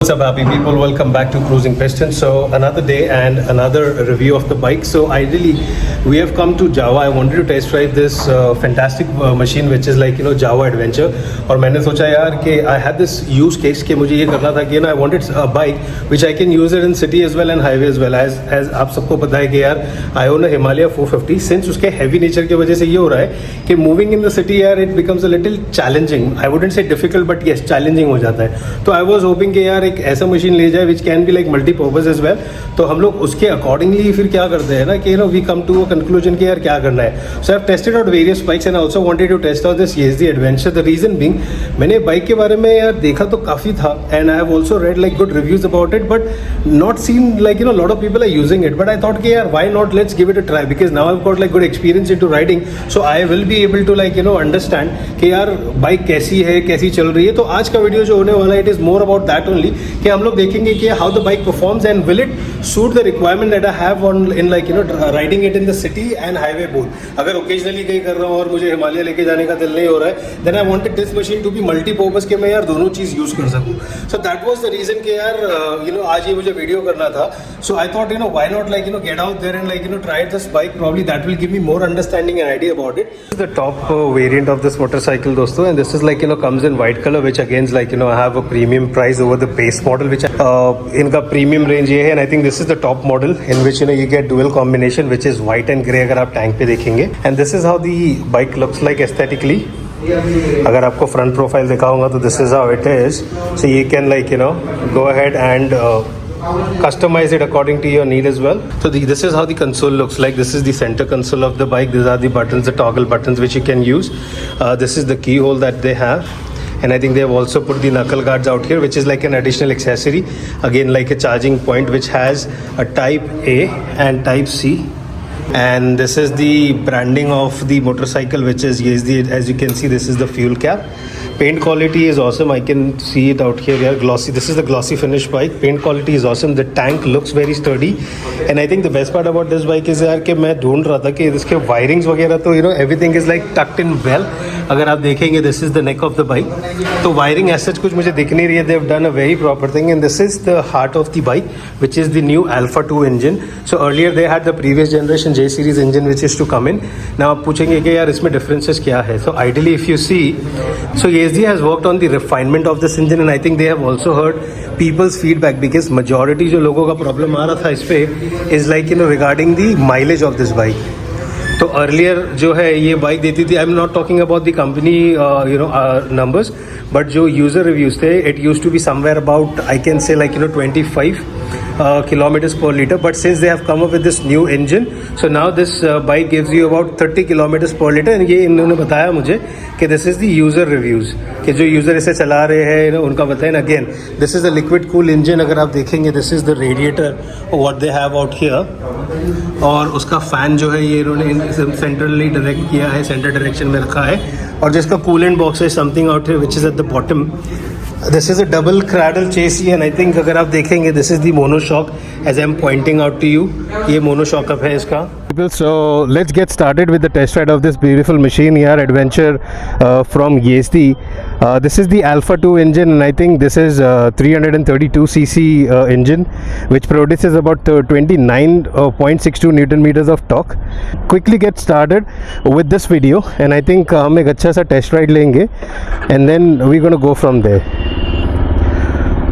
What's up, happy people? Welcome back to Cruising Piston. So another day and another review of the bike. So ideally, we have come to Java. I wanted to test drive this fantastic machine, which is like Java Adventure. और मैंने सोचा यार कि I had this use case कि मुझे ये करना था कि I wanted a bike which I can use it in city as well and highway as well. As आप सबको पता है कि यार I own a Himalaya 450. Since उसके heavy nature की वजह से ये हो रहा है कि moving in the city यार it becomes a little challenging. I wouldn't say difficult, but yes, challenging हो जाता है. तो I was hoping कि यार एक ऐसा मशीन ले जाए which can be like multipurpose as well. तो हम लोग उसके अकॉर्डिंगली फिर क्या करते हैं ना कि we come to a conclusion कि यार क्या करना है. So I have tested out various bikes and also wanted to test out this Yezdi adventure. The reason being मैंने बाइक के बारे में यार देखा तो काफ़ी था and I have also read like good reviews about it but not seen like lot of people are using it. But I thought कि यार why not, let's give it a try because now I have got like good experience into riding. So I will be able to like understand कि यार bike कैसी है, कैसी चल रही है. तो आज का वीडियो जो होने वाला है it is more about that only कि हम लोग देखेंगे कि how the bike performs and will it suit the requirement that I have on in like riding it in the city and highway both. अगर occasionally कहीं कर रहा हूँ और मुझे हिमालय लेके जाने का दिल नहीं हो रहा है then I wanted this machine to be multi-purpose कि मैं यार दोनों चीज़ यूज़ कर सकूँ. So that was the reason कि यार आज ये मुझे वीडियो करना था. So I thought why not like get out there and like try this bike. Probably that will give me more understanding and idea about it. This is the top variant of this motorcycle दोस्तों, and this is like comes in white color which again like I have a premium price over the base model which इनका premium range ये है. And I think this is the top model in which you get dual combination which is white and grey अगर आप tank पे देखेंगे. And this is how the bike looks like aesthetically. अगर आपको front profile दिखा होगा तो this is how it is. So you can like go ahead and customize it according to your need as well. So this is how the console looks like. This is the center console of the bike. These are the buttons, the toggle buttons which you can use. This is the keyhole that they have. And I think they have also put the knuckle guards out here which is like an additional accessory. Again like a charging point which has a type A and type C. And this is the branding of the motorcycle which is yeज़दी. As you can see, this is the fuel cap. Paint quality is awesome. I can see it out here. Yeah, glossy. This is the glossy finish bike. Paint quality is awesome. The tank looks very sturdy. And I think the best part about this bike is यार कि मैं ढूंढ रहा था कि इसके wirings वगैरह तो everything is like tucked in well. अगर आप देखेंगे this is the neck of the bike. तो वायरिंग ऐसा कुछ मुझे दिख नहीं रही है. They have done a very proper thing and this is the heart of the bike which is the new Alpha 2 engine. So earlier they had the previous generation J series engine which is to come in. Now आप पूछेंगे कि यार इसमें differences क्या है. So ideally if you see, so Yezdhi has worked on the refinement of this engine and I think they have also heard people's feedback because majority जो लोगों का problem आ रहा था इस पे is like regarding the mileage of this bike. तो earlier जो है ये बाइक देती थी, I am not talking about the company numbers but जो यूज़र रिव्यूज़ थे it use to be somewhere about I can say like 25 kilometers per liter. But since they have come up with this new engine, so now this bike gives you about 30 kilometers per liter. and ये इन्होंने बताया मुझे कि this is the user reviews कि जो user इसे चला रहे हैं उनका बताएं. Again this is a liquid cool engine. अगर आप देखेंगे this is the radiator what they have out here. और उसका फ़ैन जो है ये इन्होंने सेंट्रली डायरेक्ट किया है, सेंटर डायरेक्शन में रखा है. और जिसका कूलेंट बॉक्स है something out here which is at the bottom. This is a double cradle chassis and I think अगर आप देखेंगे this is the monoshock as I am pointing out to you. ये monoshock up है इसका. So let's get started with the test ride of this beautiful machine here, Adventure from Yezdhi. This is the Alpha 2 engine and I think this is 332cc engine which produces about 29.62 Newton meters of torque. Quickly get started with this video and I think हम एक अच्छा सा test ride लेंगे and then we're gonna go from there.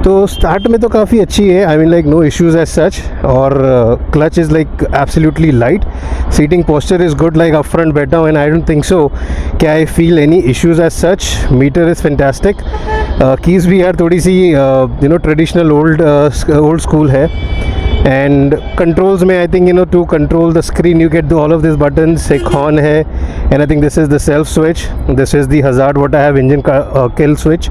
तो start में तो काफ़ी अच्छी है. I mean like no issues as such. और clutch is like absolutely light. Seating posture is good. Like up front बैठा हूँ and I don't think so कि I feel any issues as such. Meter is fantastic. Keys भी यार थोड़ी सी traditional old school है. And controls में I think to control the screen you get all of this buttons. एक horn है and I think this is the self switch. This is the hazard what I have engine का kill switch.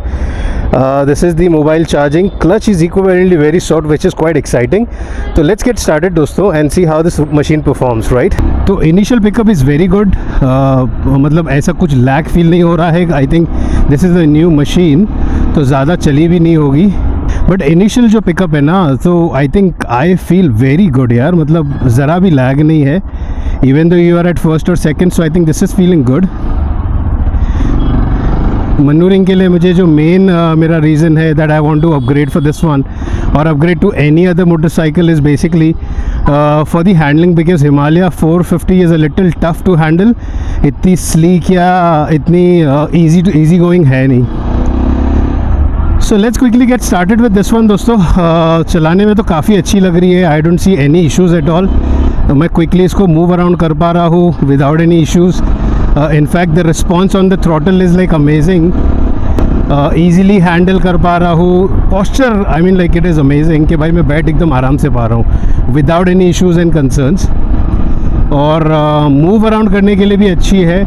This is the mobile charging. Clutch is equivalently very short which is quite exciting. So let's get started दोस्तों and see how this machine performs, right? तो initial pickup is very good. मतलब ऐसा कुछ lag feel नहीं हो रहा है. I think this is a new machine तो ज़्यादा चली भी नहीं होगी. बट इनिशियल जो पिकअप है ना तो I think I feel very good यार. मतलब ज़रा भी लैग नहीं है. Even though you are at first और second. So I think this is feeling good. Manoeuvring के लिए मुझे जो मेन मेरा रीज़न है that I want to upgrade for this one और upgrade to any other motorcycle is basically for the handling, because Himalaya 450 is a little tough to handle. इतनी sleek या इतनी ईजी गोइंग है नहीं. So let's quickly get started with this one दोस्तों. चलाने में तो काफ़ी अच्छी लग रही है. I don't see any issues at all. मैं क्विकली इसको मूव अराउंड कर पा रहा हूँ without any issues. In fact, the response on the throttle is like amazing. Easily handle कर पा रहा हूँ. Posture, I mean like it is amazing कि भाई मैं बैठ एकदम आराम से पा रहा हूँ without any issues and concerns. और move around करने के लिए भी अच्छी है.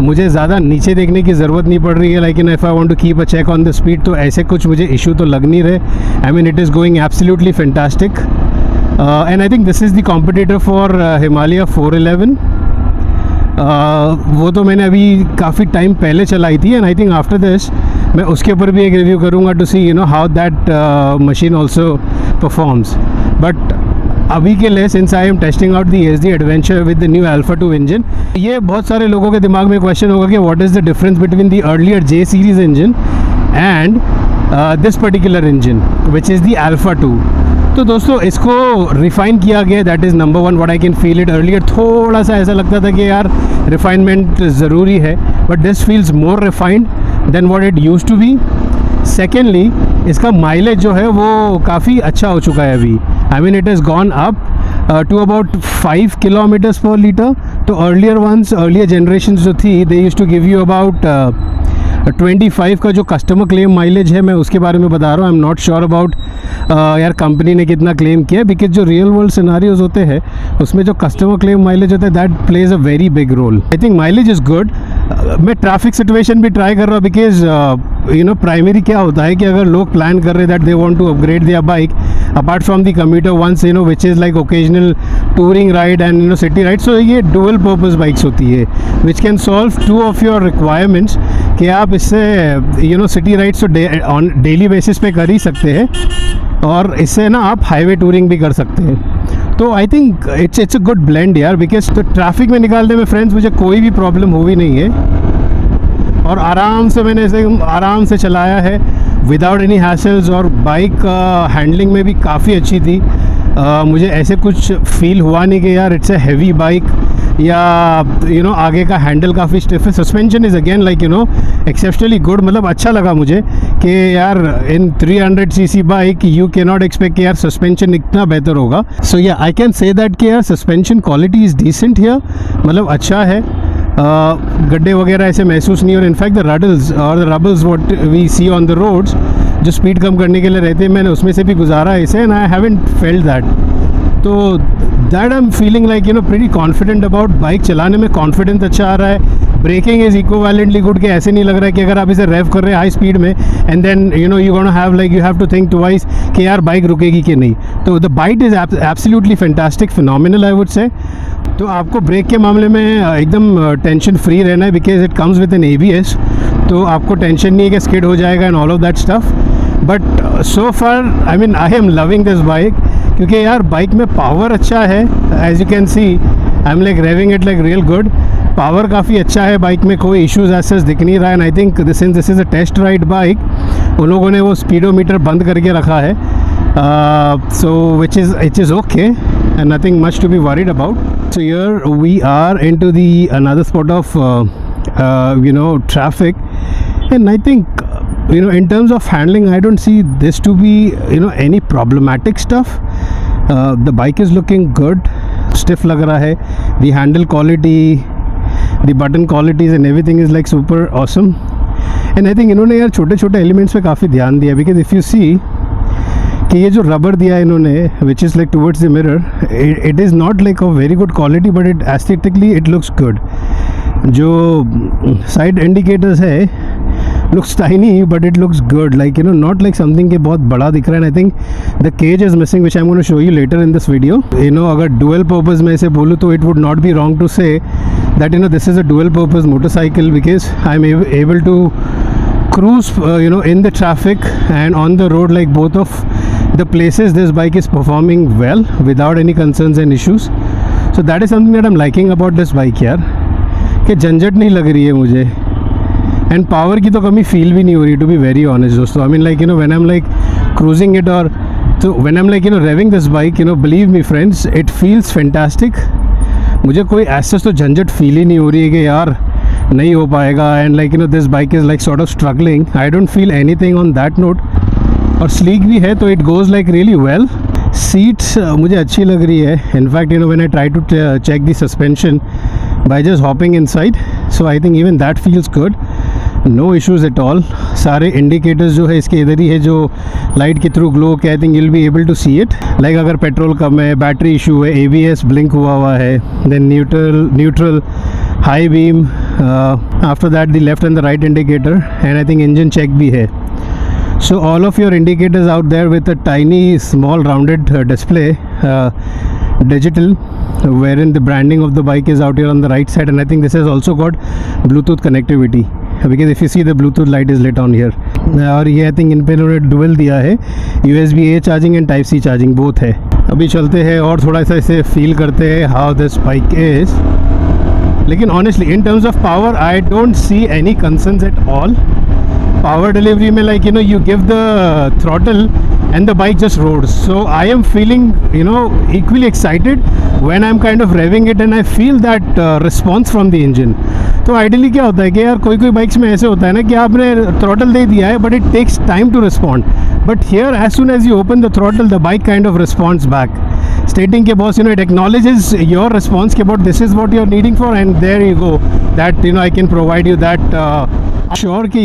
मुझे ज़्यादा नीचे देखने की ज़रूरत नहीं पड़ रही है. लेकिन if I want to keep a check on the speed तो ऐसे कुछ मुझे issue तो लग नहीं रहे. I mean it is going absolutely fantastic. And I think this is the competitor for Himalaya 411. वो तो मैंने अभी काफ़ी टाइम पहले चलाई थी. And I think after this मैं उसके ऊपर भी एक रिव्यू करूँगा to see you know how that machine also performs. But अभी के लिए since I am testing out the SD adventure with the new Alpha 2 engine, ये बहुत सारे लोगों के दिमाग में क्वेश्चन होगा कि what is the difference between the earlier J series engine and this particular engine which is the Alpha 2. तो दोस्तों इसको रिफ़ाइन किया गया. That is number one. What I can feel it. Earlier थोड़ा सा ऐसा लगता था कि यार रिफाइनमेंट ज़रूरी है, but this feels more refined than what it used to be. Secondly इसका माइलेज जो है वो काफ़ी अच्छा हो चुका है अभी. I mean it has gone up to about 5 kilometres per litre. तो अर्लियर जनरेशन जो थी they used to give you about 25 का जो कस्टमर क्लेम माइलेज है, मैं उसके बारे में बता रहा हूँ. आई एम नॉट श्योर अबाउट यार कंपनी ने कितना क्लेम किया, बिकॉज जो रियल वर्ल्ड सिनारियोज होते हैं उसमें जो कस्टमर क्लेम माइलेज होता है that plays a very big role. I think mileage is good. मैं ट्रैफिक सिचुएशन भी ट्राई कर रहा हूँ बिकॉज यू नो प्राइमरी क्या होता है कि अगर लोग प्लान कर रहे हैं that they want to upgrade their bike apart from the commuter ones you know which is like occasional touring ride and you know city ride. So ये डुअल पर्पस बाइक्स होती है which can solve 2 of your requirements कि आप इससे you know city rides तो on daily basis पे कर ही सकते हैं और इससे ना आप हाईवे टूरिंग भी कर सकते हैं. तो I think it's a good blend यार. बिकॉज तो ट्रैफिक में निकालने में फ्रेंड्स मुझे कोई भी प्रॉब्लम हुई नहीं है और आराम से मैंने इसे आराम से चलाया है विदाउट एनी हैसल्स. और बाइक हैंडलिंग में भी काफ़ी अच्छी थी. मुझे ऐसे कुछ फील हुआ नहीं कि यार इट्स अ हैवी बाइक या यू नो आगे का हैंडल काफ़ी स्टिफ है. Suspension is again like you no exceptionally good. मतलब अच्छा लगा मुझे कि यार इन 300cc bike you can not expect कि यार सस्पेंशन इतना बेहतर होगा. सो या आई कैन से दैट कि यार suspension quality is decent here. मतलब अच्छा है. गड्ढे वगैरह ऐसे महसूस नहीं. और इनफैक्ट द रडल्स और the rubbles what we see on the roads जो स्पीड कम करने के लिए रहते हैं, मैंने उसमें से भी गुजारा इसे and I haven't felt that. तो that I am feeling like you know pretty confident about. Bike चलाने में कॉन्फिडेंस अच्छा आ रहा है. ब्रेकिंग इज़ इक्विवेलेंटली गुड कि ऐसे नहीं लग रहा है कि अगर आप इसे रेव कर रहे हैं हाई स्पीड में and then you know you gonna have like you have to think twice कि यार बाइक रुकेगी कि नहीं. तो the bike is absolutely fantastic, phenomenal I would say. तो आपको ब्रेक के मामले में एकदम टेंशन फ्री रहना है because it comes with an ABS. तो आपको टेंशन नहीं है कि स्किड हो जाएगा and all of that stuff. But so far I mean I am loving this bike क्योंकि यार बाइक में पावर अच्छा है. As you can see I am like revving it like real good. Power काफ़ी अच्छा है बाइक में, कोई इश्यूज ऐसे दिख नहीं रहा है. And I think this is a test ride bike. उन लोगों ने वो स्पीडोमीटर बंद करके रखा है. So which is okay and nothing much to be worried about. So here we are into the another spot of you know traffic, and I think you know in terms of handling I don't see this to be you know any problematic stuff. The bike is looking good, stiff lag raha hai. The handle quality, the button qualities and everything is like super awesome. And I think इन्होंने यार छोटे छोटे elements पे काफ़ी ध्यान दिया because if you see कि ये जो रबर दिया है इन्होंने विच is like towards the mirror, it is not like a very good quality but it aesthetically it looks good. जो साइड इंडिकेटर्स है looks tiny but it looks good, like you know not like something के बहुत बड़ा दिख रहा है. And I think the cage is missing which I'm going to show you later in this video. You know अगर dual purpose में इसे बोलूँ तो it would not be wrong to say that you know this is a dual purpose motorcycle because I'm able to cruise you know in the traffic and on the road, like both of the places this bike is performing well without any concerns and issues. So that is something that I'm liking about this bike यार, कि झंझट नहीं लग रही है मुझे. And power की तो कमी फील भी नहीं हो रही, टू बी वेरी ऑनेस्ट दोस्तों. आई mean like when I am like cruising it, और तो when I am like raving this bike, believe me friends, it feels fantastic. मुझे कोई ऐसा तो झंझट फील ही नहीं हो रही है कि यार नहीं हो पाएगा, and like this bike is like sort of struggling. I don't feel anything on that note. और स्लीक भी है तो it goes like really well. Seats मुझे अच्छी लग रही है. In fact when I try to check the suspension by just hopping inside, so I think even that feels good. No issues at all. सारे इंडिकेटर्स जो है इसके इधर ही है जो लाइट के थ्रू ग्लो के, I think you'll be able to see it. Like अगर पेट्रोल कम है, बैटरी इशू है, ABS ब्लिंक हुआ है, then neutral, high beam, after that the left and the right indicator, and I think engine check भी है. So all of your indicators out there with a tiny small rounded display, digital, wherein the branding of the bike is out here on the right side, and I think this has also got Bluetooth connectivity, because if you see the Bluetooth light is lit on here. और ये I think इन पे इन्होंने dual दिया है, USB-A charging and Type-C charging both है. अभी चलते हैं और थोड़ा सा इसे फील करते हैं how this bike is. लेकिन honestly in terms of power I don't see any concerns at all. Power delivery में like you give the throttle and the bike just roars. So I am feeling equally excited when I'm kind of revving it and I feel that response from the engine. तो ideally क्या होता है कि यार कोई bikes में ऐसे होता है ना कि आपने throttle दे दिया है but it takes time to respond. But here as soon as you open the throttle, the bike kind of responds back, stating के boss it acknowledges your response के about this is what you're needing for, and there you go, that I can provide you that. Sure कि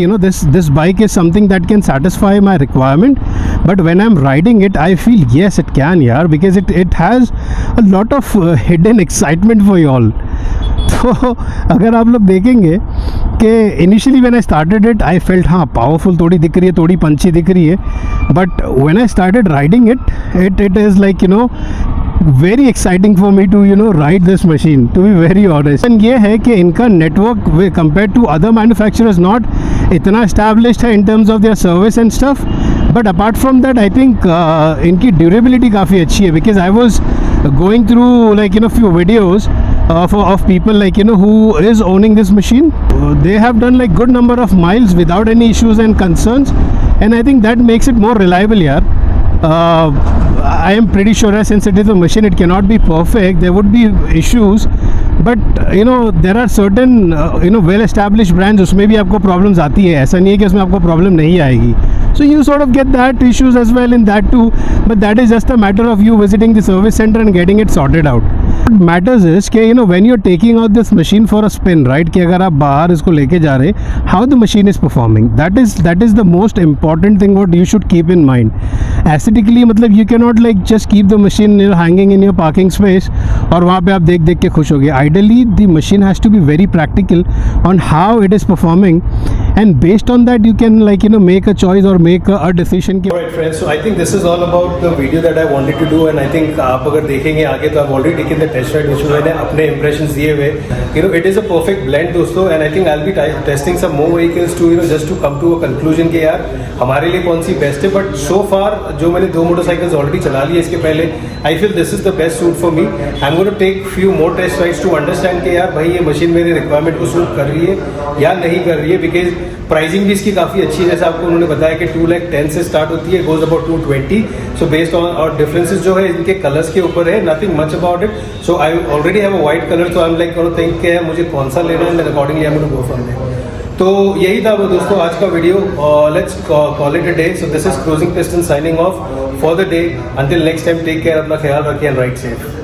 this bike is something that can satisfy my requirement, but when I'm riding it I feel yes it can yaar, because it has a lot of hidden excitement for you all. तो अगर आप लोग देखेंगे कि initially when I started it I felt हाँ powerful थोड़ी दिख रही है, थोड़ी पंची दिख रही है, but when I started riding it is like very exciting for me to ride this machine, to be very honest. And ये है कि इनका network compared to other manufacturers not इतना established है in terms of their service and stuff, but apart from that I think इनकी durability काफ़ी अच्छी है, because I was going through like few videos of people like who is owning this machine. They have done like good number of miles without any issues and concerns, and I think that makes it more reliable yaar. I am pretty sure since it is a machine it cannot be perfect, there would be issues, but there are certain well established brands उसमें भी आपको problems आती है, ऐसा नहीं है कि उसमें आपको problem नहीं आएगी. So you sort of get that issues as well in that too, but that is just a matter of you visiting the service center and getting it sorted out. What matters is कि when you're taking out this machine for a spin, right, कि अगर आप बाहर इसको लेके जा रहे, how the machine is performing, that is the most important thing what you should keep in mind. Aesthetically मतलब you cannot like just keep the machine hanging in your parking space और वहाँ पे आप देख के खुश हो गए. Ideally the machine has to be very practical on how it is performing, and based on that you can like make a choice or make a decision. Alright friends, so I think this is all about the video that I wanted to do, and I think आप अगर देखेंगे आगे तो I've already taken the test ride which मैंने अपने impressions दिए हुए. It is a perfect blend दोस्तों, and I think I'll be testing some more vehicles to just to come to a conclusion कि यार हमारे लिए कौन सी बेस्ट है. बट सो फार जो मैंने 2 मोटरसाइकिल्स ऑलरेडी चला ली है इसके पहले, I feel this is the best suit for me. I am going to take few more test rides to understand कि यार भाई ये मशीन मेरे रिक्वायरमेंट को सूट कर रही है या नहीं कर रही है, बिकॉज प्राइसिंग भी इसकी काफ़ी अच्छी है. जैसे आपको उन्होंने बताया कि 2,10,000 से स्टार्ट होती है, goes about 220. So based on और डिफरेंसेस जो है इनके कलर्स के ऊपर है, nothing much about it. So I already have a white colour, so I am like think है मुझे कौन सा लेना है, accordingly I am going to go from there. तो यही था वो दोस्तों आज का video. Let's call it a day. So this is cruising piston signing off for the day. Until next time take care, अपना ख्याल रखिए एंड राइड सेफ.